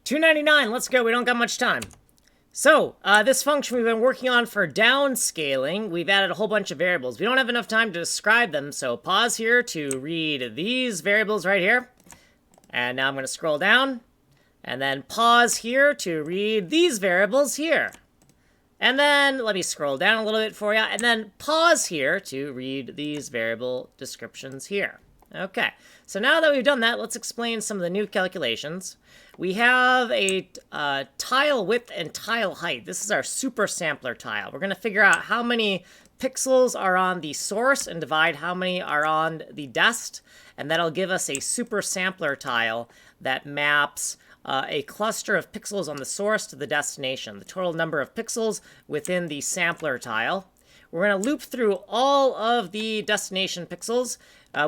299, let's go. We don't got much time. So, this function we've been working on for downscaling, we've added a whole bunch of variables. We don't have enough time to describe them, so pause here to read these variables right here. And now I'm going to scroll down, and then pause here to read these variables here. And then let me scroll down a little bit for you, and then pause here to read these variable descriptions here. Okay, so now that we've done that, let's explain some of the new calculations. We have a tile width and tile height. This is our super sampler tile. We're going to figure out how many pixels are on the source and divide how many are on the dest, and that'll give us a super sampler tile that maps a cluster of pixels on the source to the destination, the total number of pixels within the sampler tile. We're going to loop through all of the destination pixels.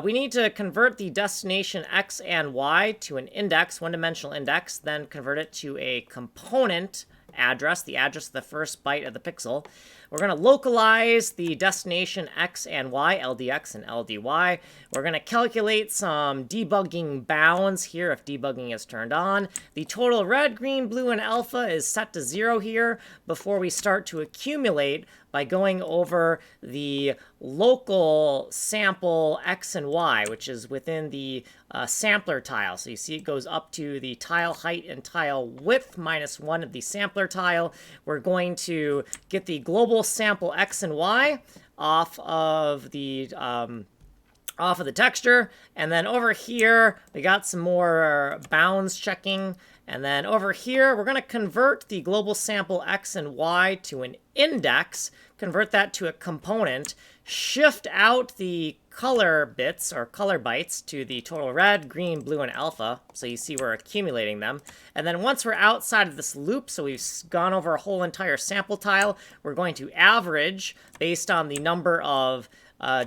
We need to convert the destination x and y to an index, one-dimensional index, then convert it to a component address, the address of the first byte of the pixel. We're going to localize the destination x and y, LDX and LDY. We're going to calculate some debugging bounds here if debugging is turned on. The total red, green, blue, and alpha is set to 0 here before we start to accumulate by going over the local sample x and y, which is within the sampler tile. So you see it goes up to the tile height and tile width minus 1 of the sampler tile. We're going to get the global sample x and y off of the texture, and then over here we got some more bounds checking. And then over here, we're going to convert the global sample x and y to an index, convert that to a component, shift out the color bits or color bytes to the total red, green, blue, and alpha. So you see we're accumulating them. And then once we're outside of this loop, so we've gone over a whole entire sample tile, we're going to average based on the number of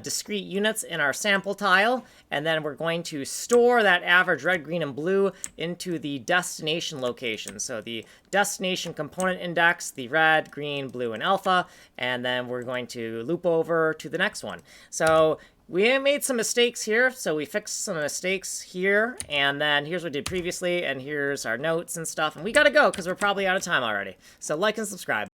discrete units in our sample tile, and then we're going to store that average red, green, and blue into the destination location. So the destination component index, the red, green, blue, and alpha, and then we're going to loop over to the next one. So we made some mistakes here, so we fixed some mistakes here, and then here's what we did previously, and here's our notes and stuff, and we gotta go because we're probably out of time already. So like and subscribe.